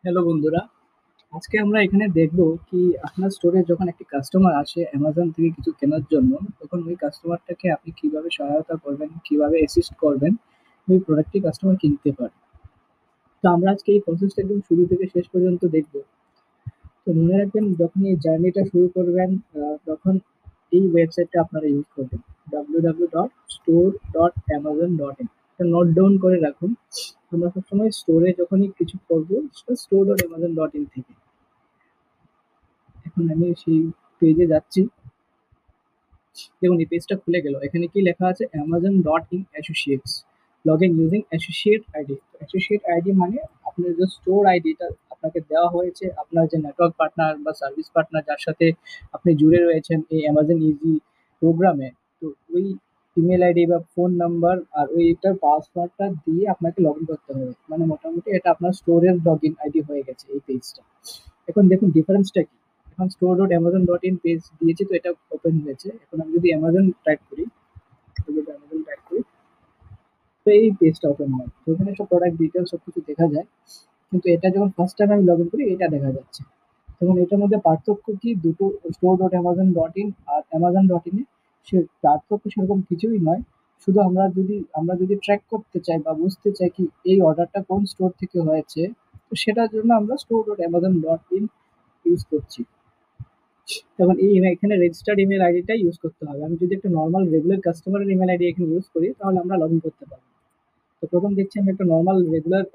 Hello বন্ধুরা, আজকে আমরা এখানে দেখব কি আপনার স্টোরে যখন একটি কাস্টমার আসে অ্যামাজন থেকে কিছু কেনার জন্য, তখন ওই কাস্টমারটাকে আপনি কিভাবে সহায়তা করবেন, কিভাবে অ্যাসিস্ট করবেন ওই প্রোডাক্টটি কাস্টমার কিনতে পারে। তো আমরা আজকে এই প্রসেসটা একদম শুরু থেকে শেষ পর্যন্ত দেখব। তো মনে রাখবেন, যখন এই জার্নিটা শুরু করবেন তখন এই ওয়েবসাইটটা আপনারা ইউজ করবেন, www.store.amazon.in। এটা নোট ডাউন করে রাখুন। আমরা সবসময় স্টোরে যখনই কিছু করবো, store.amazon.in থেকে। এখন আমি সেই পেজে যাচ্ছি। দেখুন, এই পেজটা খুলে গেল। এখানে কি লেখা আছে? Amazon dot in associates, log in using associate ID. Associate ID মানে আপনার যে স্টোর আইডিটা আপনাকে দেওয়া হয়েছে, আপনার যে নেটওয়ার্ক পার্টনার বা সার্ভিস পার্টনার যার সাথে আপনি জুড়ে রয়েছেন এই অ্যামাজন ইজি প্রোগ্রামে, তো ওই ইমেল আইডি বা ফোন নাম্বার আর ওইটার পাসওয়ার্ডটা দিয়ে আপনাকে লগ ইন করতে হবে। মানে মোটামুটি এটা আপনার স্টোরের লগ ইন আইডি হয়ে গেছে এই পেজটা। এখন দেখুন ডিফারেন্সটা কি। এখন store dot Amazon dot in page দিয়েছি, তো এটা ওপেন হয়েছে। এখন আমি যদি অ্যামাজন টাইপ করি, তো এই পেজটা ওপেন হয়। তো এখানে সব প্রোডাক্ট ডিটেলস সবকিছু দেখা যায়। কিন্তু এটা যখন ফার্স্ট টাইম আমি লগ ইন করি, এটা দেখা যাচ্ছে। তখন এটার মধ্যে পার্থক্য কি, দুটো store dot Amazon dot in আর অ্যামাজন ডট ইনে সে পার্থক্য সেরকম কিছুই নয়। শুধু আমরা যদি ট্র্যাক করতে চাই বা বুঝতে চাই কি এই অর্ডারটা কোন স্টোর থেকে হয়েছে, তো সেটার জন্য আমরা store dot Amazon dot in use করছি। তখন এখানে রেজিস্টার্ড ইমেল আইডিটা ইউজ করতে হবে। আমি যদি একটা নর্মাল রেগুলার কাস্টমারের ইমেল আইডি এখানে ইউজ করি, তাহলে আমরা লগ ইন করতে পারবো। তো প্রথম দেখছি আমি একটা নর্মাল রেগুলার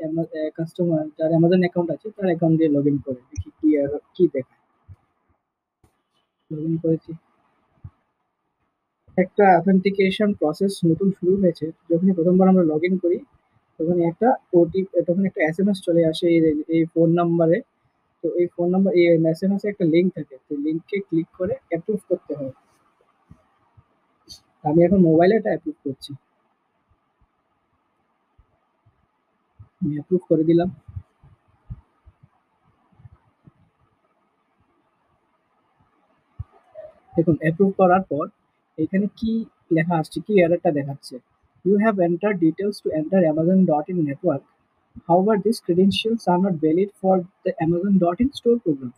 কাস্টমার যার অ্যামাজন অ্যাকাউন্ট আছে, তার অ্যাকাউন্ট দিয়ে লগ ইন করে দেখি কি আর কি দেখায়। লগ ইন করেছি। একটা অথেন্টিকেশন প্রসেস নতুন শুরু হয়েছে। যখনই প্রথমবার আমরা লগ ইন করি, তখন একটা এসএমএস চলে আসে এই ফোন নাম্বারে। তো এই ফোন নাম্বার, এই এসএমএস এ একটা লিঙ্ক থাকে, তো লিঙ্কে ক্লিক করে অ্যাপ্রুভ করতে হয়। আমি এখন মোবাইলে এটা অ্যাপ্রুভ করছি। আমি অ্যাপ্রুভ করে দিলাম। দেখুন অ্যাপ্রুভ করার পর এখানে কি লেখা আসছে, কি এররটা দেখাচ্ছে? You have enter details to enter Amazon dot in network, however this credentials are not valid for the Amazon dot in store program.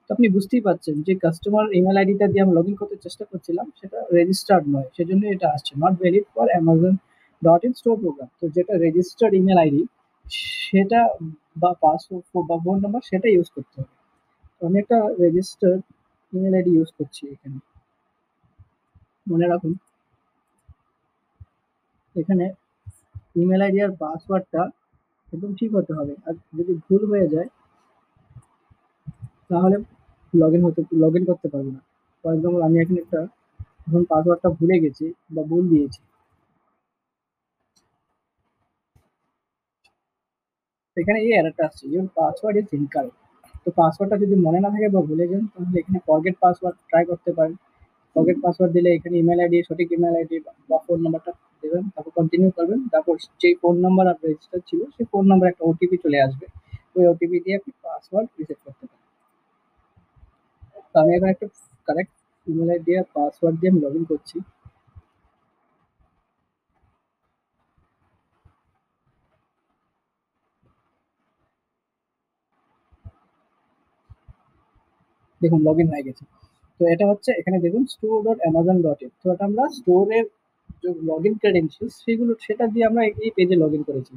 তো আপনি বুঝতেই পারছেন যে কাস্টমার ইমেল আইডিটা দিয়ে আমি লগ ইন করতে চেষ্টা করছিলাম, সেটা রেজিস্টার্ড নয়, সেজন্য এটা আসছে not valid for Amazon dot in store program. তো যেটা রেজিস্টার্ড ইমেল আইডি, সেটা বা পাসওয়ার্ড বা ফোন নাম্বার, সেটা ইউজ করতে হবে। তো আমি একটা রেজিস্টার্ড ইমেল আইডি ইউজ করছি এখানে। মনে রাখুন, এখানে ইমেল আইডি আর পাসওয়ার্ডটা একদম ঠিক হতে হবে। আর যদি ভুল হয়ে যায়, তাহলে লগ ইন করতে পারবো না। ফর এক্সাম্পল, আমি এখানে একটা এখন পাসওয়ার্ডটা ভুলে গেছি বা ভুল দিয়েছি, এখানে এই এররটা আসছে, ইউর পাসওয়ার্ড ইজ ইনকারেক্ট। তো পাসওয়ার্ডটা যদি মনে না থাকে বা ভুলে যান, তাহলে এখানে ফরগেট পাসওয়ার্ড ট্রাই করতে পারেন। ফরগেট পাসওয়ার্ড দিলে এখানে ইমেল আইডি, সঠিক ইমেল আইডি বা ফোন নাম্বারটা দেবেন, তারপর কন্টিনিউ করবেন। তারপর যেই ফোন নাম্বার আপনার রেজিস্টার ছিল, সেই ফোন নাম্বার একটা ওটিপি চলে আসবে। ওই ওটিপি দিয়ে আপনি পাসওয়ার্ড রিসেট করতে পারেন। তো আমি এখন একটা কারেক্ট ইমেল আইডি আর পাসওয়ার্ড দিয়ে আমি লগ ইন করছি। দেখুন লগ ইন হয়ে গেছে। তো এটা হচ্ছে, এখানে দেখুন store dot Amazon dot in. তো এটা আমরা স্টোরের যে লগ ইন ক্রেডেনশিয়ালস, সেটা দিয়ে আমরা এই পেজে লগ ইন করেছি।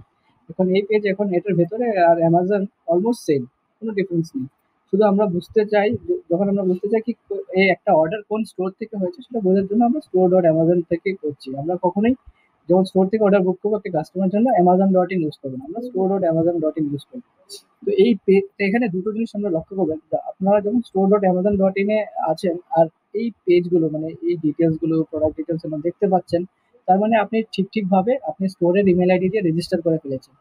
এখন এই পেজ, এখন এটার ভেতরে আর অ্যামাজন অলমোস্ট সেম, কোনো ডিফারেন্স নেই। শুধু আমরা বুঝতে চাই যখন আমরা বুঝতে চাই কি এই একটা অর্ডার কোন স্টোর থেকে হয়েছে, সেটা বোঝার জন্য আমরা স্টোর ডট অ্যামাজন থেকে করছি। আমরা কখনোই যখন স্টোর থেকে অর্ডার বুক করবো একটা কাস্টমার জন্য, অ্যামাজন ডট ইন ইউজ করবো না, আমরা store dot Amazon dot in use করবো। তো এই এখানে দুটো জিনিস আমরা লক্ষ্য করবেন, আপনারা যখন স্টোর ডট অ্যামাজন ডট ইনে আছেন আর এই পেজগুলো, মানে এই ডিটেলস গুলো, প্রোডাক্ট ডিটেলস গুলো দেখতে পাচ্ছেন, তার মানে আপনি ঠিক ভাবে আপনি স্টোরের ইমেল আইডি দিয়ে রেজিস্টার করে ফেলেছেন।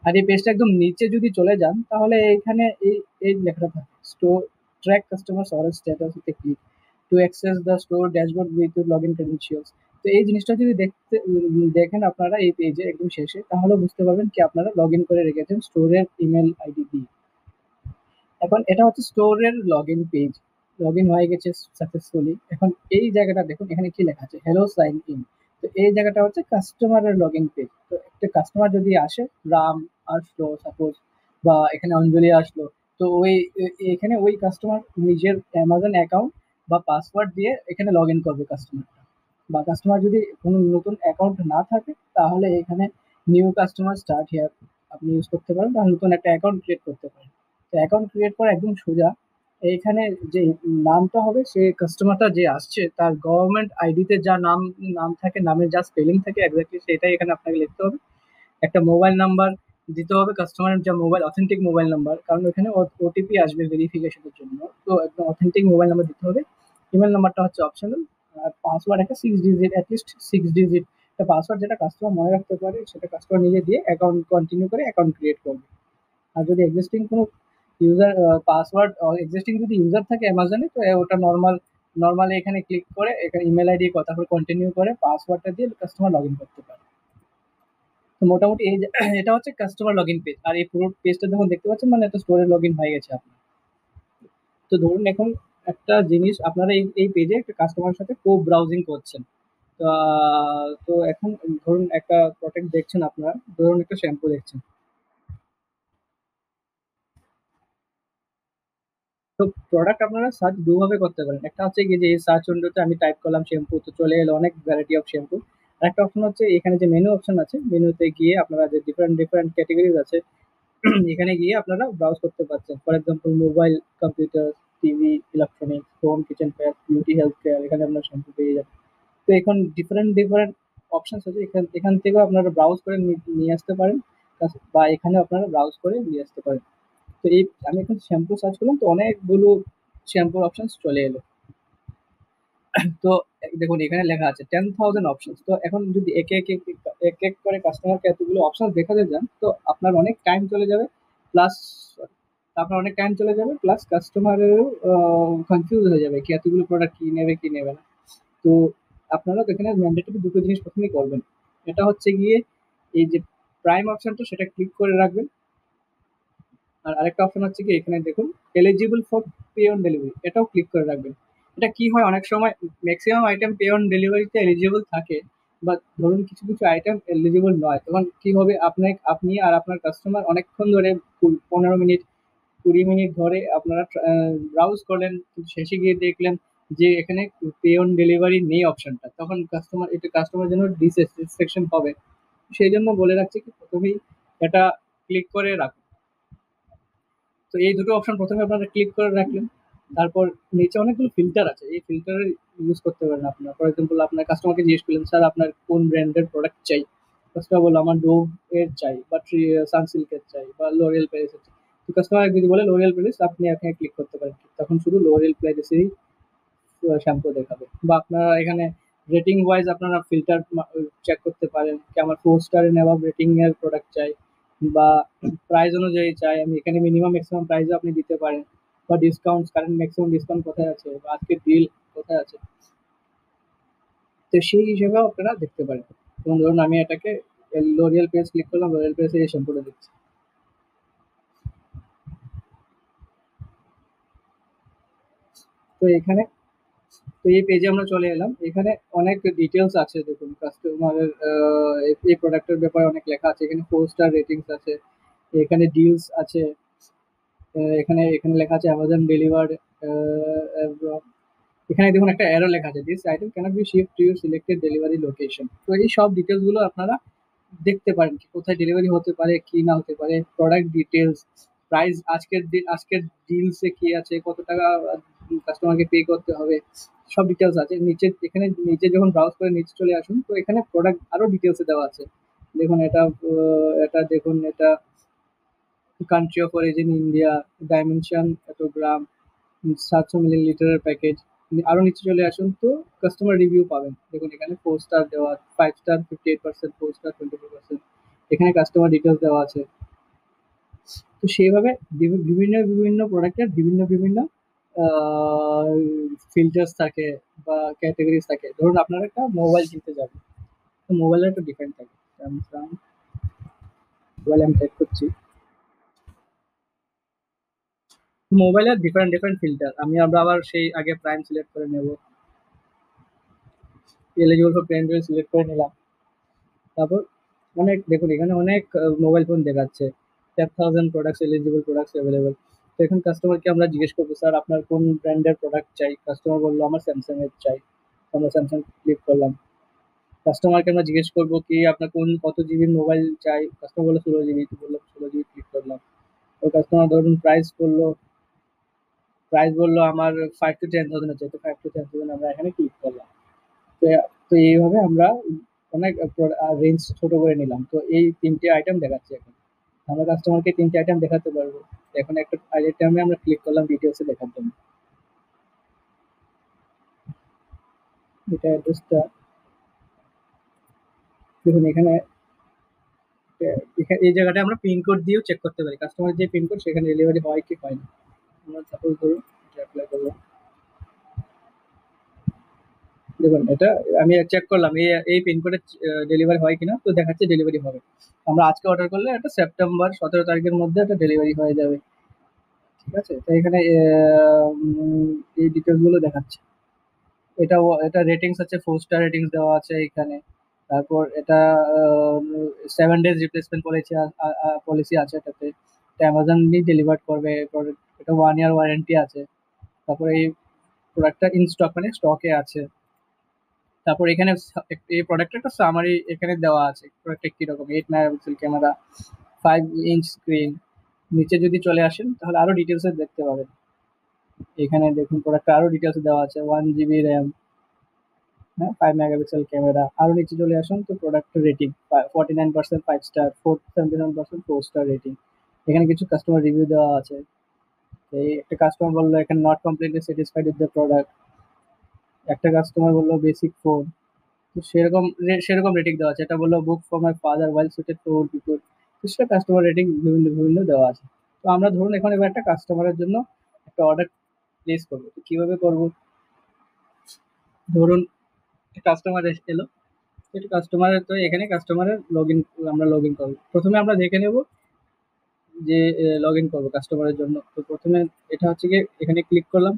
আর এই পেজটা একদম নিচে যদি চলে যান, তাহলে এখানে এই এই লেখাটা থাকে, store track customer order status with click to access the store dashboard with log in credentials. তো এই জিনিসটা যদি দেখেন আপনারা এই পেজে একদম শেষে, তাহলে বুঝতে পারবেন কি আপনারা লগ ইন করে রেখেছেন স্টোরের ইমেল আইডি দিয়ে। এখন এটা হচ্ছে স্টোরের log in page, log in হয়ে গেছে সাকসেসফুলি। এখন এই জায়গাটা দেখুন, এখানে কি লেখা আছে? Hello sign in. তো এই জায়গাটা হচ্ছে কাস্টমারের লগ ইন পেজ। তো একটা কাস্টমার যদি আসে, রাম আসলো সাপোজ, বা এখানে অঞ্জলি আসলো। তো এখানে ওই কাস্টমার নিজের অ্যামাজন অ্যাকাউন্ট বা পাসওয়ার্ড দিয়ে এখানে লগ ইন করবে কাস্টমারটা। বা কাস্টমার যদি কোনো নতুন অ্যাকাউন্ট না থাকে তাহলে এখানে নিউ কাস্টমার স্টার্ট হিয়ার আপনি ইউজ করতে পারেন, বা নতুন একটা অ্যাকাউন্ট ক্রিয়েট করতে পারেন। তো অ্যাকাউন্ট ক্রিয়েট করা একদম সোজা। এইখানে যে নামটা হবে, সে কাস্টমারটা যে আসছে তার গভর্নমেন্ট আইডিতে যা নাম নাম থাকে, নামের যা স্পেলিং থাকে এক্স্যাক্টলি সেটাই এখানে আপনাকে লিখতে হবে। একটা মোবাইল নাম্বার দিতে হবে, কাস্টমারের যা মোবাইল অথেন্টিক মোবাইল নাম্বার, কারণ ওখানে ওটিপি আসবে ভেরিফিকেশনের জন্য। তো একদম অথেন্টিক মোবাইল নাম্বার দিতে হবে। ইমেল নাম্বারটা হচ্ছে অপশনাল। আর পাসওয়ার্ড একটা 6 ডিজিট, অ্যাটলিস্ট 6 ডিজিট একটা পাসওয়ার্ড, যেটা কাস্টমার মনে রাখতে পারে, সেটা কাস্টমার নিজে দিয়ে অ্যাকাউন্ট কন্টিনিউ করে অ্যাকাউন্ট ক্রিয়েট করবে। আর যদি এক্সিস্টিং কোনো ইউজার পাসওয়ার্ড এক্সিস্টিং যদি ইউজার থাকে অ্যামাজনে, তো ওটা নর্মালি এখানে ক্লিক করে এখানে ইমেল আইডি কথা করে কন্টিনিউ করে পাসওয়ার্ডটা দিয়ে কাস্টমার লগ ইন করতে পারে। তো মোটামুটি এটা হচ্ছে কাস্টমার লগ ইন পেজ। আর এই পুরো পেজটা যখন দেখতে পাচ্ছেন, মানে একটা স্টোরে লগ ইন হয়ে গেছে আপনার। তো ধরুন এখন একটা জিনিস আপনারা এই পেজে একটা কাস্টমারের সাথে কো ব্রাউজিং করছেন। তো এখন ধরুন একটা প্রোডাক্ট দেখছেন আপনারা, ধরুন একটা শ্যাম্পু দেখছেন। তো প্রোডাক্ট আপনারা সার্চ দুভাবে করতে পারেন। একটা হচ্ছে কি যে সার্চ উইন্ডোতে আমি টাইপ করলাম শ্যাম্পু, তো চলে এলো অনেক ভ্যারাইটি অফ শ্যাম্পু। আর একটা অপশন হচ্ছে এখানে যে মেনু অপশন আছে, মেনুতে গিয়ে আপনারা যে ডিফারেন্ট ডিফারেন্ট ক্যাটেগরিজ আছে এখানে গিয়ে আপনারা ব্রাউজ করতে পারছেন। For example mobile, computer, TV, electronics, home, kitchen pad, beauty, health care, এখানে আপনার শ্যাম্পু পেয়ে যাবেন। তো এখন ডিফারেন্ট ডিফারেন্ট অপশনস আছে, এখান এখান থেকেও আপনারা ব্রাউজ করে নিয়ে আসতে পারেন, বা এখানে আপনারা ব্রাউজ করে নিয়ে আসতে পারেন। তো এই আমি এখন শ্যাম্পু সার্চ করলাম, তো অনেকগুলো শ্যাম্পুর অপশনস চলে এলো। তো দেখুন এখানে লেখা আছে 10,000 অপশনস। তো এখন যদি এক এক করে কাস্টমারকে এতগুলো অপশন দেখাতে যান, তো আপনার অনেক টাইম চলে যাবে। প্লাস প্লাস কাস্টমারেরও কনফিউজ হয়ে যাবে কি এতগুলো প্রোডাক্ট কি নেবে কি নেবে না। তো আপনারা তো এখানে ম্যান্ডেটরি দুটো জিনিস প্রথমেই করবেন। এটা হচ্ছে গিয়ে এই যে প্রাইম অপশনটা, সেটা ক্লিক করে রাখবেন। আর আরেকটা অপশন হচ্ছে কি এখানে দেখুন, eligible for pay on delivery, এটাও ক্লিক করে রাখবেন। এটা কি হয়, অনেক সময় ম্যাক্সিমাম আইটেম পে অন ডেলিভারিতে এলিজিবল থাকে, বা ধরুন কিছু কিছু আইটেম এলিজিবল নয়, তখন কি হবে, আপনি আর আপনার কাস্টমার অনেকক্ষণ ধরে 15 মিনিট 20 মিনিট ধরে আপনারা ব্রাউজ করলেন, কিন্তু শেষে গিয়ে দেখলেন যে এখানে পে অন ডেলিভারি নেই অপশনটা, তখন কাস্টমার জন্য ডিসস্যাটিসফ্যাকশন হবে। সেই জন্য বলে রাখছি কি প্রথমেই এটা ক্লিক করে রাখুন। তো এই দুটো অপশন প্রথমে আপনারা ক্লিক করে রাখলেন। তারপর নিচে অনেকগুলো ফিল্টার আছে, এই ফিল্টারের ইউজ করতে পারেন আপনার। ফর এক্সাম্পল আপনার কাস্টমারকে জিজ্ঞেস করলেন, স্যার আপনার কোন ব্র্যান্ডের প্রোডাক্ট চাই। কাস্টমার বললো আমার ডোভ এর চাই, বা সানসিল্কের চাই, বা লোরিয়াল প্যারিসের চাই। তো কাস্টমার যদি বলে লোরিয়াল প্যারিস, আপনি এখানে ক্লিক করতে পারেন, তখন শুধু লোরিয়াল প্যারিসেরই শ্যাম্পু দেখাবে। বা আপনারা এখানে রেটিং ওয়াইজ আপনারা ফিল্টার চেক করতে পারেন কি আমার 4 স্টারের নেওয়া রেটিং এর প্রোডাক্ট চাই, বা প্রাইস অনুযায়ী চাই। আমি এখানে মিনিমাম ম্যাক্সিমাম প্রাইসও আপনি দিতে পারেন, বা ডিসকাউন্ট, কারেন্ট ম্যাক্সিমাম ডিসকাউন্ট কোথায় আছে, বা আজকের ডিল কোথায় আছে। তো সেই হিসেবেও আপনারা দেখতে পারেন। যেমন ধরুন আমি এটাকে লোরিয়াল পেজ ক্লিক করলাম, লোরিয়াল পেজে এই শ্যাম্পুটা দিচ্ছি। তো এখানে তো এই পেজে আমরা চলে এলাম। এখানে অনেক ডিটেলস আছে, দেখুন কাস্টমারের এই প্রোডাক্টের ব্যাপারে অনেক লেখা আছে। এখানে 4 স্টার রেটিংস আছে, এখানে ডিলস আছে, এখানে এখানে লেখা আছে অ্যামাজন ডেলিভার্ড। এখানে দেখুন একটা অ্যারো লেখা আছে, this item cannot be shipped to your selected delivery location. তো এই সব ডিটেলস গুলো আপনারা দেখতে পারেন কি কোথায় ডেলিভারি হতে পারে কি না হতে পারে, প্রোডাক্ট ডিটেলস, প্রাইস, আজকের ডিলসে কি আছে, কত টাকা কাস্টমারকে পে করতে হবে, সব ডিটেলস আছে নিচে। এখানে নিচে যখন ব্রাউজ করে নিচে চলে আসুন, তো এখানে প্রোডাক্ট আরো ডিটেলসে দেওয়া আছে। দেখুন এটা দেখুন, এটা country of origin India, dimension এত গ্রাম, 700 মিলিলিটারের প্যাকেজ। আরো নিচে চলে আসুন, তো কাস্টমার রিভিউ পাবেন। দেখুন এখানে 4 স্টার দেওয়া, 5 স্টার 58%, 4 স্টার 24%, এখানে কাস্টমার ডিটেলস দেওয়া আছে। তো সেইভাবে বিভিন্ন বিভিন্ন প্রোডাক্টের বিভিন্ন বিভিন্ন ফিল্টার্স থাকে বা ক্যাটাগরিজ থাকে। ধরুন আপনারা একটা মোবাইল কিনতে যাবেন, তো মোবাইলের একটা ডিফারেন্ট থাকে। স্যামসাং মোবাইল আমি টাইপ করছি, মোবাইলের ডিফারেন্ট ডিফারেন্ট ফিল্টার। আমরা আবার সেই আগে প্রাইম সিলেক্ট করে নেব, এলিজিবল ফর প্রাইম সিলেক্ট করে নিলাম। তারপর অনেক দেখুন এখানে অনেক মোবাইল ফোন দেখাচ্ছে। 10,000 প্রোডাক্টস, এলিজিবল প্রোডাক্টস অ্যাভেলেবল। তো এখন কাস্টমারকে আমরা জিজ্ঞেস করবো, স্যার আপনার কোন ব্র্যান্ডের প্রোডাক্ট চাই? কাস্টমার বললো আমার স্যামসাং এর চাই। তো আমরা স্যামসাং ক্লিক করলাম। কাস্টমারকে আমরা জিজ্ঞেস করবো কি আপনার কত জিবির মোবাইল চাই? কাস্টমার বললো 16 জিবি। তো বললাম 16 জিবি, ক্লিক করলাম। তো কাস্টমার ধরুন প্রাইস বললো আমার 5 to 10,000 চাই। তো 5 to 10,000 আমরা এখানে ক্লিক করলাম। তো তো এইভাবে আমরা অনেক রেঞ্জ ছোট করে নিলাম। তো এই 3টে আইটেম দেখাচ্ছি এখন। আমরা কাস্টমারকে 3টে আইটেম দেখাতে পারবো। এখন একটা আইটেমে আমরা ক্লিক করলাম ডিটেলসে দেখার জন্য। এটা অ্যাড্রেসটা দেখুন এখানে। এই জায়গাটা আমরা পিনকোড দিয়েও চেক করতে পারি, কাস্টমার যে পিনকোড সেখানে ডেলিভারি হয় কি হয় না। আমরা সাপোজ ধরুন এটা অ্যাপ্লাই করলাম। দেখুন এটা আমি চেক করলাম এই এই পিনকোডে ডেলিভারি হয় কিনা। তো দেখাচ্ছে ডেলিভারি হবে। আমরা আজকে অর্ডার করলে এটা সেপ্টেম্বর 17 তারিখের মধ্যে এটা ডেলিভারি হয়ে যাবে। ঠিক আছে, তো এখানে এই ডিটেলস গুলো দেখাচ্ছে। এটা রেটিংস আছে, 4 স্টার রেটিংস দেওয়া আছে এখানে। তারপর এটা 7 ডেজ রিপ্লেসমেন্ট পলিসি আছে এটাতে। এটা অ্যামাজনই ডেলিভার করবে product, এটা 1 ইয়ার ওয়ারেন্টি আছে। তারপরে এই প্রোডাক্টটা ইন স্টক মানে স্টকে আছে। তারপর এখানে এই প্রোডাক্টের একটা সামারি এখানে দেওয়া আছে। প্রোডাক্টটা কিরকম, 8 মেগাপিক্সেল ক্যামেরা, 5 ইঞ্চ স্ক্রিন। নিচে যদি চলে আসেন তাহলে আরো ডিটেলস দেখতে পাবেন। এখানে দেখুন প্রোডাক্টটা আরো ডিটেলস দেওয়া আছে, 1 জিবি র্যাম, হ্যাঁ, 5 মেগাপিক্সেল ক্যামেরা। আরো নিচে চলে আসুন তো product rating 49% 5 star, 77% 4 star rating. এখানে কিছু কাস্টমার রিভিউ দেওয়া আছে। তো এই একটা কাস্টমার বললো এখানে not completely satisfied with the product. একটা কাস্টমার বললো বেসিক ফোন। তো সেরকম রেটিং দেওয়া আছে। এটা বললো book for my father well suited for old people. তো সেটা কাস্টমার রেটিং বিভিন্ন বিভিন্ন দেওয়া আছে। তো আমরা ধরুন এখন এবার একটা কাস্টমারের জন্য একটা অর্ডার প্লেস করবো। তো কিভাবে করবো? ধরুন কাস্টমার এলো। এটা কাস্টমারের, তো এখানে কাস্টমারের লগ ইন, আমরা লগ ইন করবো। প্রথমে আমরা দেখে নেব যে লগ ইন করবো কাস্টমারের জন্য। তো প্রথমে এটা হচ্ছে গিয়ে এখানে ক্লিক করলাম,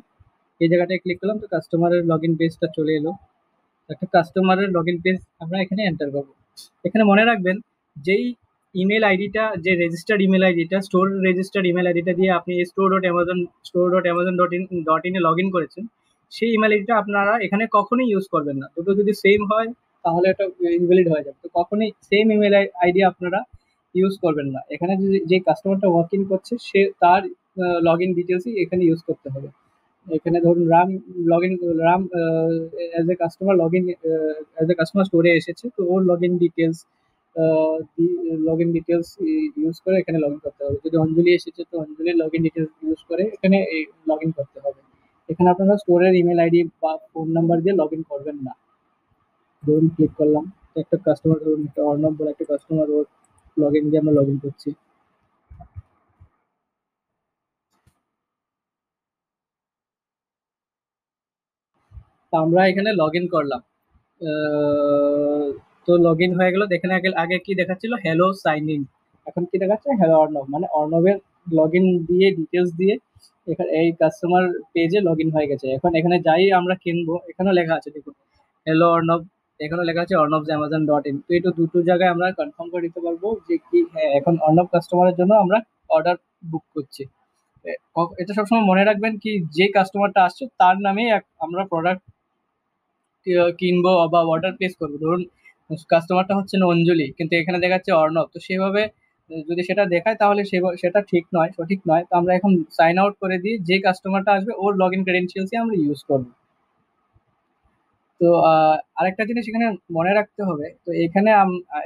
এই জায়গাটায় ক্লিক করলাম। তো কাস্টমারের লগ ইন পেজটা চলে এলো। একটা কাস্টমারের লগ ইন পেজ আমরা এখানে এন্টার করবো। এখানে মনে রাখবেন যেই ইমেল আইডিটা, যে রেজিস্টার্ড ইমেল আইডিটা, স্টোর রেজিস্টার্ড ইমেল আইডিটা দিয়ে আপনি store.amazon.in এ লগ ইন করেছেন, সেই ইমেল আইডিটা আপনারা এখানে কখনোই ইউজ করবেন না। দুটো যদি সেম হয় তাহলে এটা ইনভ্যালিড হয়ে যাবে। তো কখনোই সেম ইমেল আইডি আপনারা ইউজ করবেন না। এখানে যে কাস্টমারটা ওয়ার্ক ইন করছে সে তার লগ ইন ডিটেলসই এখানে ইউজ করতে হবে। এখানে ধরুন রাম অ্যাজ এ কাস্টমার স্টোরে এসেছে, তো ওর লগ ইন ডিটেলস ইউজ করে এখানে লগ ইন করতে হবে। যদি অঞ্জলি এসেছে তো অঞ্জলির লগ ইন ডিটেলস ইউজ করে এখানে লগ ইন করতে হবে। এখানে আপনারা স্টোরের ইমেল আইডি বা ফোন নাম্বার দিয়ে লগ ইন করবেন না। ধরুন ক্লিক করলাম। তো একটা কাস্টমার, ধরুন একটা অর্ণব বলে একটা কাস্টমার, ওর লগ ইন দিয়ে আমরা লগ ইন করছি। তো আমরা এখানে লগ ইন করলাম। আহ, তো লগ ইন হয়ে গেল। এখানে আগে আগে কি দেখাচ্ছিল, হ্যালো সাইন ইন। এখন কি দেখাচ্ছে, হ্যালো অর্ণব, মানে অর্ণবের লগ ইন দিয়ে ডিটেলস দিয়ে এখানে এই কাস্টমার পেজে লগ ইন হয়ে গেছে। এখন এখানে যাই আমরা কিনবো, এখানেও লেখা আছে দেখুন, হ্যালো অর্ণব। এখানেও লেখা আছে অর্ণব Amazon.in। তো এটা দুটো জায়গায় আমরা কনফার্ম করে দিতে পারবো যে কি হ্যাঁ এখন অর্ণব কাস্টমারের জন্য আমরা অর্ডার বুক করছি। এটা সবসময় মনে রাখবেন কি যে কাস্টমারটা আসছে তার নামে আমরা প্রোডাক্ট কিনবো বা অর্ডার প্লেস করবো। ধরুন কাস্টমারটা হচ্ছে না অঞ্জলি, কিন্তু এখানে দেখাচ্ছে অর্ণব। তো সেভাবে যদি সেটা দেখায় তাহলে সেটা ঠিক নয়, সঠিক নয়। তো আমরা এখন সাইন আউট করে দিই, যে কাস্টমারটা আসবে ওর লগ ইন ক্রেডেন্সিয়ালসই আমরা ইউজ করবো। তো আরেকটা জিনিস এখানে মনে রাখতে হবে। তো এখানে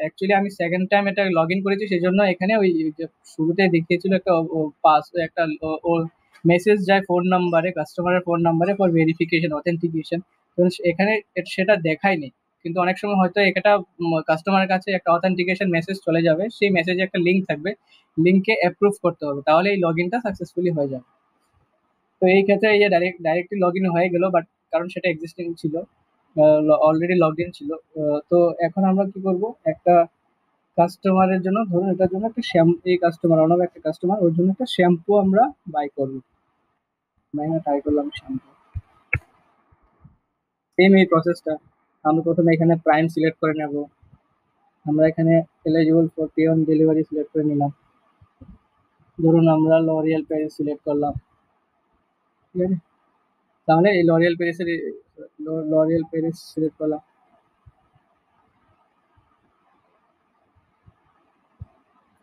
অ্যাকচুয়ালি আমি সেকেন্ড টাইম এটা লগ ইন করেছি, সেই জন্য এখানে ওই যে শুরুতে দেখিয়েছিল একটা পাস একটা মেসেজ যায় ফোন নাম্বারে, কাস্টমারের ফোন নাম্বারে ফর ভেরিফিকেশন অথেন্টিকেশন। তো এখানে সেটা দেখায়নি। কিন্তু অনেক সময় হয়তো এটা কাস্টমারের কাছে একটা অথেন্টিকেশন মেসেজ চলে যাবে, সেই মেসেজে একটা লিঙ্ক থাকবে, লিঙ্কে অ্যাপ্রুভ করতে হবে, তাহলে এই লগ ইনটা সাকসেসফুলি হয়ে যাবে। তো এই ক্ষেত্রে এই যে ডাইরেক্টলি লগ ইন হয়ে গেল, বাট কারণ সেটা এক্সিস্টিং ছিল, অলরেডি লগ ইন ছিল। তো এখন আমরা কি করব, একটা কাস্টমারের জন্য, ধরুন এটার জন্য একটা এই কাস্টমার অন্য একটা কাস্টমার, ওর জন্য একটা শ্যাম্পু আমরা বাই করবো। আমরা এখানে ট্রাই করলাম শ্যাম্পু। সেম এই প্রসেসটা, আমরা প্রথমে এখানে প্রাইম সিলেক্ট করে নেব। আমরা এখানে eligible for pay on delivery select করে নিলাম। ধরুন আমরা লরিয়াল প্যারিস সিলেক্ট করলাম, ঠিক আছে? তাহলে এই লরিয়াল প্যারিস সিলেক্ট করলাম।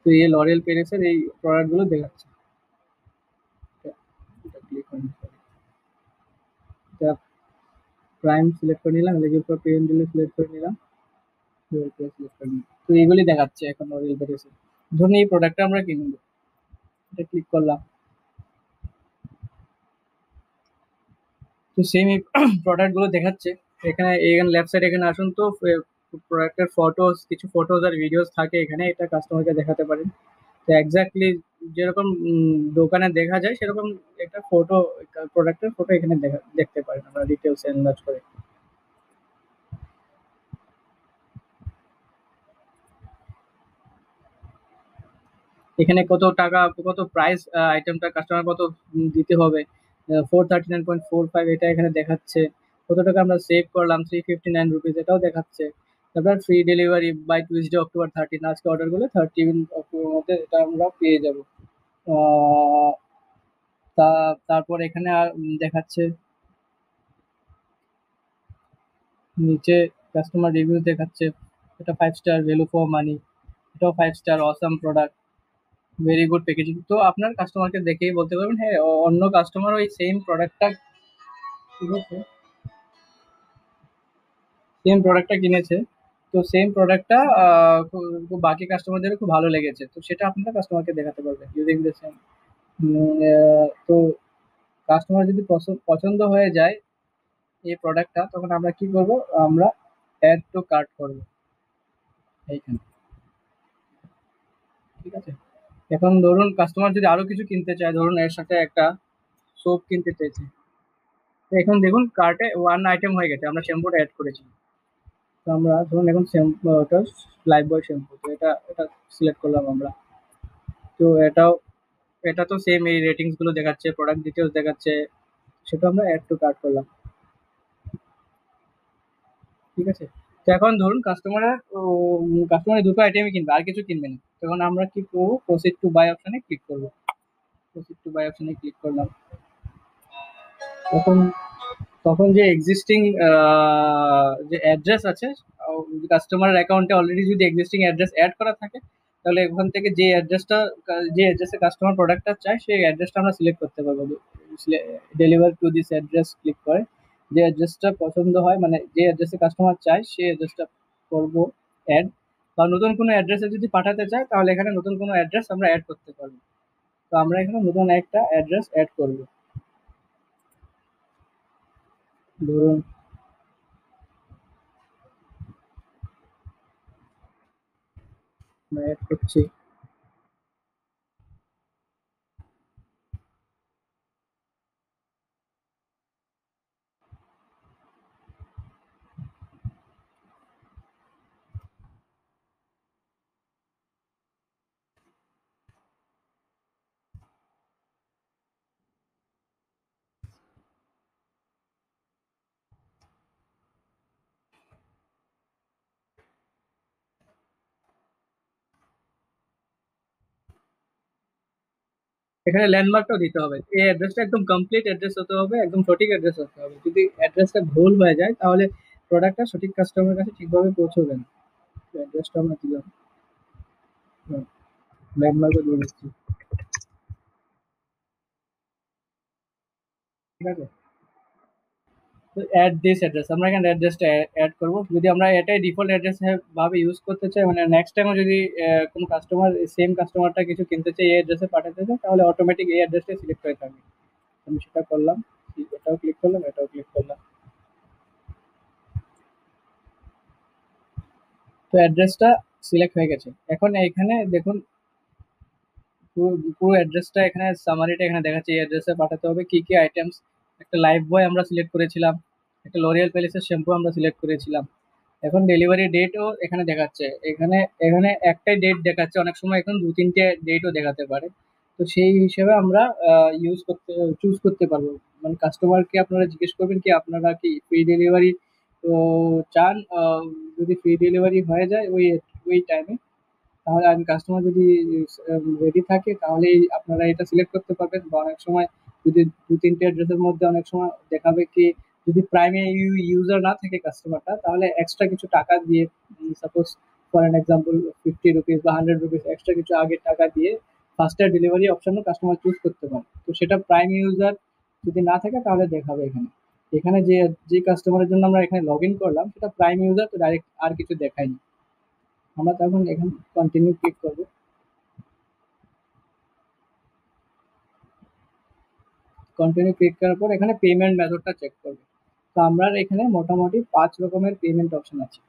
তো এই লরিয়াল প্যারিসের এই প্রোডাক্ট গুলো দেখাচ্ছে। এটা ক্লিক করুন, এটা প্রাইম সিলেক্ট করে নিলাম, লেগে পর পেন সিলেক্ট করে নিলাম, সিলেক্ট করে নিলাম। তো এইগুলি দেখাচ্ছে এখন লরিয়াল প্যারিসে। ধরুন এই প্রোডাক্টটা আমরা কিনবো, এটা ক্লিক করলাম। তো সেম এই প্রোডাক্ট গুলো দেখাচ্ছে। এখানে এখানে লেফট সাইড এখানে আসুন তো, প্রোডাক্টের ফটোস, কিছু ফটোস আর ভিডিওস থাকে এখানে, এটা কাস্টমারকে দেখাতে পারেন। তো এক্স্যাক্টলি যেরকম দোকানে দেখা যায় সেরকম একটা ফটো, প্রোডাক্টের ফটো এখানে দেখতে পারেন আমরা ডিটেলস এনলার্জ করে। এখানে কত টাকা, কত প্রাইস আইটেমটা কাস্টমার কত দিতে হবে, 439.45 এটা এখানে দেখাচ্ছে। কত টাকা আমরা সেভ করলাম, 359 রুপিস এটাও দেখাচ্ছে। তারপর free delivery by Tuesday October 13, আজকে অর্ডার করলে 13 অক্টোবর মধ্যে এটা আমরা পেয়ে যাব। আহ, তারপর এখানে আর দেখাচ্ছে নিচে কাস্টমার রিভিউ দেখাচ্ছে। এটা 5 স্টার, ভ্যালু ফর মানি, এটাও 5 star, awesome product, very good packaging. তো আপনার কাস্টমারকে দেখেই বলতে পারবেন হ্যাঁ অন্য কাস্টমার ওই সেম প্রোডাক্টটা, ঠিক আছে, সেম প্রোডাক্টটা কিনেছে। তো সেম প্রোডাক্টটা বাকি কাস্টমারদেরও খুব ভালো লেগেছে, তো সেটা আপনারা কাস্টমারকে দেখাতে পারবেন ইউজিং দ্য সেম। তো কাস্টমার যদি পছন্দ হয়ে যায় এই প্রোডাক্টটা, তখন আমরা কি করব, আমরা অ্যাড টু কার্ট করব এইখানে, ঠিক আছে? এখন ধরুন কাস্টমার যদি আরো কিছু কিনতে চায়, ধরুন এর সাথে একটা সোপ কিনতে চাইছে, তো এখন দেখুন কার্টে ওয়ান আইটেম হয়ে গেছে, আমরা শ্যাম্পুটা অ্যাড করেছি। তো আমরা ধরুন এখন শ্যাম্পু, ওটা লাইফ বয় শ্যাম্পু, তো এটা এটা সিলেক্ট করলাম আমরা। তো এটা তো সেম এই রেটিংস গুলো দেখাচ্ছে, প্রোডাক্ট ডিটেলস দেখাচ্ছে, সেটা আমরা অ্যাড টু কার্ট করলাম, ঠিক আছে? তো এখন ধরুন কাস্টমার দুটো আইটেমই কিনবে, আর কিছু কিনবে না, তখন আমরা কি করবো, প্রসিড টু বাই অপশনে ক্লিক করবো। প্রসিড টু বাই অপশনে ক্লিক করলাম। তখন তখন যে এক্সিস্টিং যে অ্যাড্রেস আছে, কাস্টমারের অ্যাকাউন্টে অলরেডি যদি এক্সিস্টিং অ্যাড্রেস অ্যাড করা থাকে, তাহলে ওখান থেকে যে অ্যাড্রেসে কাস্টমার প্রোডাক্টটা চায় সেই অ্যাড্রেসটা আমরা সিলেক্ট করতে পারবো। Deliver to this address click করে যে অ্যাড্রেসটা পছন্দ হয়, মানে যে অ্যাড্রেসে কাস্টমার চায় সেই অ্যাড্রেসটা করবো অ্যাড। বা নতুন কোনো অ্যাড্রেসে যদি পাঠাতে চায় তাহলে এখানে নতুন কোনো অ্যাড্রেস আমরা অ্যাড করতে পারবো। তো আমরা এখানে নতুন একটা অ্যাড্রেস অ্যাড করবো, ধরুন আমরা অ্যাড করছি। এখানে ল্যান্ডমার্কটাও দিতে হবে, এই অ্যাড্রেসটা একদম কমপ্লিট অ্যাড্রেস হতে হবে, একদম সঠিক অ্যাড্রেস হতে হবে। যদি অ্যাড্রেসটা ভুল হয়ে যায় তাহলে প্রোডাক্টটা সঠিক কাস্টমারের কাছে ঠিকভাবে পৌঁছবে না। অ্যাড্রেসটা আমরা দিলাম, ল্যান্ডমার্কও দিয়ে দিচ্ছি, ঠিক আছে? তো অ্যাড দিস অ্যাড্রেস, আমরা এখানে অ্যাড্রেসটা অ্যাড করবো। যদি আমরা এটাই ডিফল্ট অ্যাড্রেস ভাবে ইউজ করতে চাই, মানে নেক্সট টাইমও যদি কোনো কাস্টমার সেম কাস্টমারটা কিছু কিনতে চাই এই অ্যাড্রেসে পাঠাতে চাই, তাহলে অটোমেটিক এই অ্যাড্রেসটা সিলেক্ট হয়ে থাকবে। আমি সেটা করলাম, এটাও ক্লিক করলাম, এটাও ক্লিক করলাম। তো অ্যাড্রেসটা সিলেক্ট হয়ে গেছে। এখন এখানে দেখুন পুরো পুরো অ্যাড্রেসটা এখানে, সামারিটা এখানে দেখাচ্ছে, এই অ্যাড্রেসে পাঠাতে হবে কি কি আইটেমস। একটা লাইফ বয় আমরা সিলেক্ট করেছিলাম, একটা লরিয়াল প্যালেসের শ্যাম্পু আমরা সিলেক্ট করেছিলাম। এখন ডেলিভারি ডেটও এখানে দেখাচ্ছে, এখানে এখানে একটাই ডেট দেখাচ্ছে, অনেক সময় এখন দু তিনটে ডেটও দেখাতে পারে। তো সেই হিসেবে আমরা চুজ করতে পারবো। মানে কাস্টমারকে আপনারা জিজ্ঞেস করবেন কি আপনারা কি ফ্রি ডেলিভারি চান, যদি ফ্রি ডেলিভারি হয়ে যায় ওই টাইমে, তাহলে আমি কাস্টমার যদি রেডি থাকে তাহলেই আপনারা এটা সিলেক্ট করতে পারবেন। বা অনেক সময় যদি দু তিনটে অ্যাড্রেসের মধ্যে অনেক সময় দেখাবে কি, যদি প্রাইমে ইউজার না থাকে কাস্টমারটা, তাহলে এক্সট্রা কিছু টাকা দিয়ে, suppose for an example 50 rupees বা 100 রুপিস এক্সট্রা কিছু আগে টাকা দিয়ে ফাস্টার ডেলিভারি অপশনও কাস্টমার চুজ করতে পারে। তো সেটা প্রাইম ইউজার যদি না থাকে তাহলে দেখাবে এখানে। এখানে যে যে কাস্টমারের জন্য আমরা এখানে লগ ইন করলাম সেটা প্রাইম ইউজার, তো ডাইরেক্ট আর কিছু দেখায়নি। আমরা তখন এখানে কন্টিনিউ ক্লিক করবো। কন্টিনিউ ক্লিক করার পর এখানে পেমেন্ট মেথডটা চেক করবে। তো আমরা এখানে মোটামুটি 5 রকমের পেমেন্ট অপশন আছে।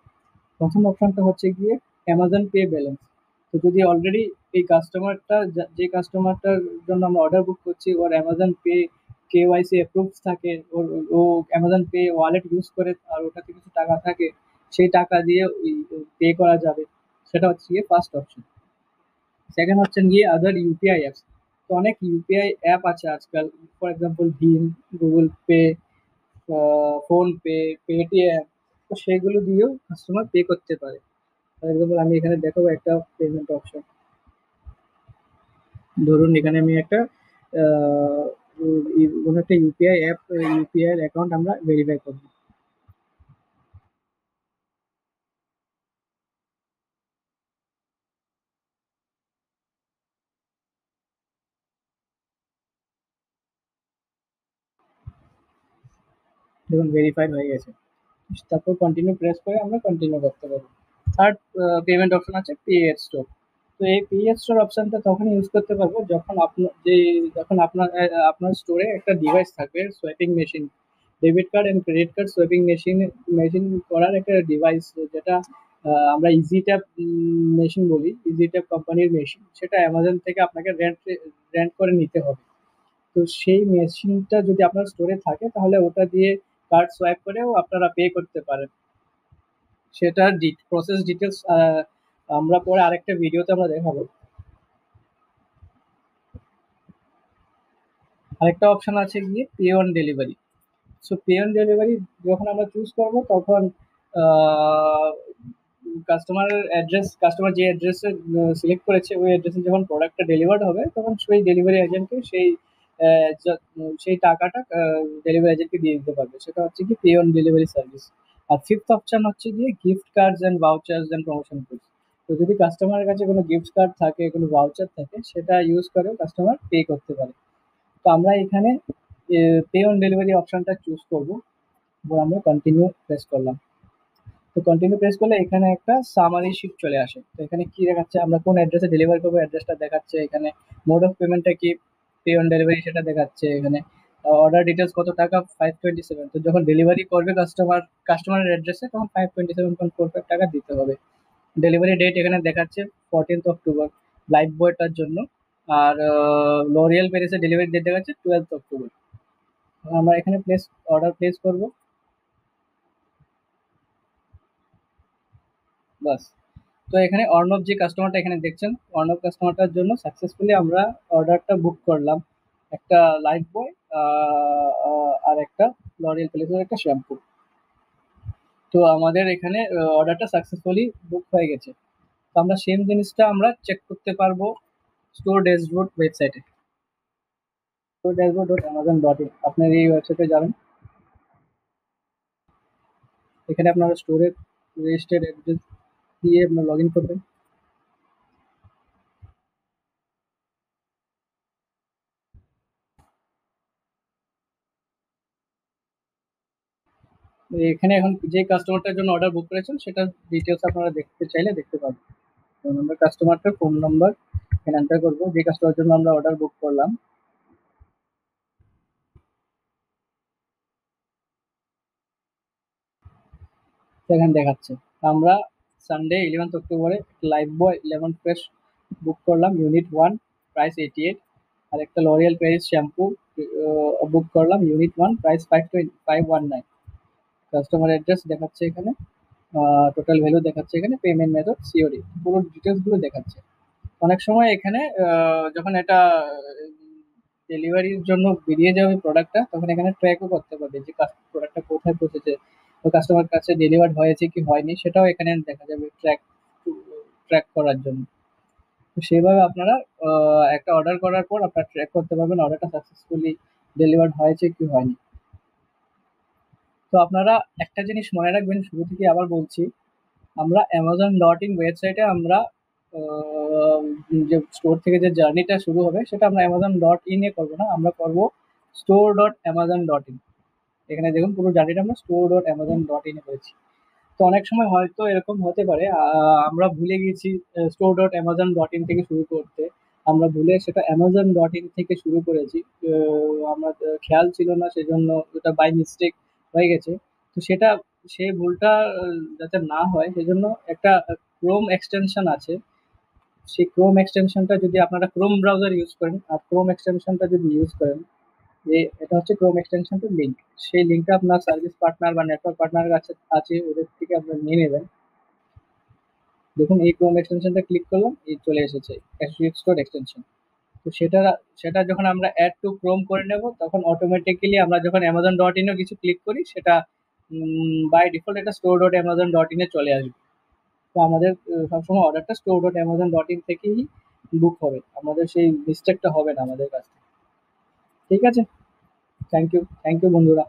প্রথম অপশনটা হচ্ছে গিয়ে অ্যামাজন পে ব্যালেন্স। তো যদি অলরেডি এই কাস্টমারটা, যে কাস্টমারটার জন্য আমরা অর্ডার বুক করছি, ওর অ্যামাজন পে কেওয়াইসি অ্যাপ্রুভ থাকে, ওর ও অ্যামাজন পে ওয়ালেট ইউজ করে আর ওটাতে কিছু টাকা থাকে, সেই টাকা দিয়ে পে করা যাবে। সেটা হচ্ছে গিয়ে ফার্স্ট অপশন। সেকেন্ড হচ্ছে গিয়ে আদার ইউপিআই অ্যাপস। তো অনেক ইউপিআই অ্যাপ আছে আজকাল, ফর এক্সাম্পল ভীম, Google Pay, PhonePe, Paytm. তো সেগুলো দিয়েও কাস্টমার পে করতে পারে। ফর এক্সাম্পল আমি এখানে দেখাবো একটা পেমেন্ট অপশন। ধরুন এখানে আমি একটা কোনো একটা ইউপিআই অ্যাপ, ইউপিআই অ্যাকাউন্ট আমরা ভেরিফাই করবো। দেখুন ভেরিফাইড হয়ে গেছে। তারপর কন্টিনিউ প্রেস করে আমরা কন্টিনিউ করতে পারবো। থার্ড পেমেন্ট অপশন আছে পে এট স্টোর। তো এই পে এট স্টোর অপশনটা তখন ইউজ করতে পারবো যখন আপনার আপনার স্টোরে একটা ডিভাইস থাকবে, swiping machine, debit card and credit card swiping machine করার একটা ডিভাইস, যেটা আমরা ইজি ট্যাপ মেশিন বলি, ইজি ট্যাপ কোম্পানির মেশিন, সেটা অ্যামাজন থেকে আপনাকে রেন্ট রেন্ট করে নিতে হবে। তো সেই মেশিনটা যদি আপনার স্টোরে থাকে তাহলে ওটা দিয়ে কার্ড সোয়াইপ করেও আপনারা পে করতে পারেন। সেটার প্রসেস ডিটেলস আমরা পরে আরেকটা ভিডিওতে আমরা দেখাবো। আরেকটা অপশন আছে গিয়ে pay on delivery. So pay on delivery যখন আমরা চুজ করব তখন কাস্টমার যে অ্যাড্রেসে সিলেক্ট করেছে ওই অ্যাড্রেসে যখন প্রোডাক্টটা ডেলিভার্ড হবে তখন সেই ডেলিভারি এজেন্টকে সেই টাকাটা ডেলিভারি এজেন্টকে দিয়ে দিতে পারবে। সেটা হচ্ছে কি পে অন ডেলিভারি সার্ভিস। আর ফিফথ অপশন হচ্ছে গিয়ে gift cards and vouchers and promotion code. তো যদি কাস্টমারের কাছে কোনো গিফট কার্ড থাকে, কোনো ভাউচার থাকে, সেটা ইউজ করেও কাস্টমার পে করতে পারে। তো আমরা এখানে পে অন ডেলিভারি অপশনটা চুজ করব এবং আমরা কন্টিনিউ প্রেস করলাম। তো কন্টিনিউ প্রেস করলে এখানে একটা সামারি শিট চলে আসে। তো এখানে কি দেখাচ্ছে, আমরা কোন অ্যাড্রেসে ডেলিভারি করবো অ্যাড্রেসটা দেখাচ্ছে, এখানে মোড অফ পেমেন্টটা কি, পে অন ডেলিভারি সেটা দেখাচ্ছে, এখানে অর্ডার ডিটেলস কত টাকা 527। তো যখন ডেলিভারি করবে কাস্টমারের অ্যাড্রেসে তখন 527.45 টাকা দিতে হবে। ডেলিভারি ডেট এখানে দেখাচ্ছে 14th অক্টোবর লাইফ বয়টার জন্য। আর লরিয়াল প্যারিসের ডেলিভারি ডেট দেখাচ্ছে 12th অক্টোবর। আমরা এখানে অর্ডার প্লেস করব। বাস। তো এখানে অর্ণব যে কাস্টমারটা এখানে দেখছেন, অর্ণব কাস্টমারটার জন্য সাকসেসফুলি আমরা অর্ডারটা বুক করলাম। একটা লাইফ বয় আর একটা লরিয়াল প্যারিসের একটা শ্যাম্পু। তো আমাদের এখানে অর্ডারটা সাকসেসফুলি বুক হয়ে গেছে। তো আমরা সেম জিনিসটা আমরা চেক করতে পারবো স্টোর ড্যাশবোর্ড ওয়েবসাইটে। Store dashboard dot Amazon dot in, আপনার এই ওয়েবসাইটে যাবেন। এখানে আপনারা স্টোরের রেজিস্টার্ড অ্যাড্রেস দিয়ে আপনার লগ ইন করবেন। এখানে এখন যে কাস্টমারটার জন্য অর্ডার বুক করেছেন সেটার ডিটেলস আপনারা দেখতে চাইলে দেখতে পাবেন। যেমন আমরা কাস্টমারটার ফোন নাম্বার এখানে এন্টার করবো, যে কাস্টমারের জন্য আমরা অর্ডার বুক করলাম। সেখানে দেখাচ্ছে আমরা সানডে 11th অক্টোবরে লাইফ বয় লেমন ফ্রেশ বুক করলাম, ইউনিট 1, প্রাইস 88। আর একটা লরিয়াল প্যারিস শ্যাম্পু বুক করলাম, ইউনিট 1, প্রাইস 519। কাস্টমার অ্যাড্রেস দেখাচ্ছে এখানে, টোটাল ভ্যালু দেখাচ্ছে এখানে, পেমেন্ট মেথড সিওডি, পুরো ডিটেলস গুলো দেখাচ্ছে। অনেক সময় এখানে যখন এটা ডেলিভারির জন্য বেরিয়ে যাবে প্রোডাক্টটা, তখন এখানে ট্র্যাকও করতে পারবে যে প্রোডাক্টটা কোথায় পৌঁছেছে, তো কাস্টমার কাছে ডেলিভার্ড হয়েছে কি হয়নি সেটাও এখানে দেখা যাবে ট্র্যাক করার জন্য। তো সেভাবে আপনারা একটা অর্ডার করার পর আপনারা ট্র্যাক করতে পারবেন অর্ডারটা সাকসেসফুলি ডেলিভার্ড হয়েছে কি হয়নি। তো আপনারা একটা জিনিস মনে রাখবেন, শুরু থেকে আবার বলছি, আমরা Amazon.in ওয়েবসাইটে আমরা আহ, যে স্টোর থেকে যে জার্নিটা শুরু হবে সেটা আমরা Amazon.in এ করবো না, আমরা করবো store.amazon.in। এখানে দেখুন পুরো জার্নিটা আমরা store.amazon.in এ করেছি। তো অনেক সময় হয়তো এরকম হতে পারে আমরা ভুলে গেছি store.amazon.in থেকে শুরু করতে, আমরা ভুলে সেটা Amazon.in থেকে শুরু করেছি। আমার খেয়াল ছিল না, সেজন্য ওটা বাই মিস্টেক হয়ে গেছে। তো সেটা, সেই ভুলটা যাতে না হয় সেজন্য একটা ক্রোম এক্সটেনশন আছে। সেই ক্রোম এক্সটেনশনটা যদি আপনারা ক্রোম ব্রাউজার ইউজ করেন, আর ক্রোম এক্সটেনশনটা যদি ইউজ করেন, যে এটা হচ্ছে ক্রোম এক্সটেনশনটার লিঙ্ক, সেই লিঙ্কটা আপনার সার্ভিস পার্টনার বা নেটওয়ার্ক পার্টনারের কাছে আছে, ওদের থেকে আপনারা নিয়ে নেবেন। দেখুন এই ক্রোম এক্সটেনশনটা ক্লিক করলাম, এই চলে এসেছে অ্যাসোসিয়েট স্টোর এক্সটেনশন। তো সেটা সেটা যখন আমরা অ্যাড টু ক্রোম করে নেব, তখন অটোমেটিক্যালি আমরা যখন Amazon.in এ কিছু ক্লিক করি, সেটা বাই ডিফল্ট এটা store.amazon.in এ চলে আসবে। তো আমাদের সবসময় অর্ডারটা store.amazon.in থেকেই বুক হবে, আমাদের সেই মিস্টেকটা হবে না আমাদের কাছে। ঠিক আছে, থ্যাংক ইউ, থ্যাংক ইউ বন্ধুরা।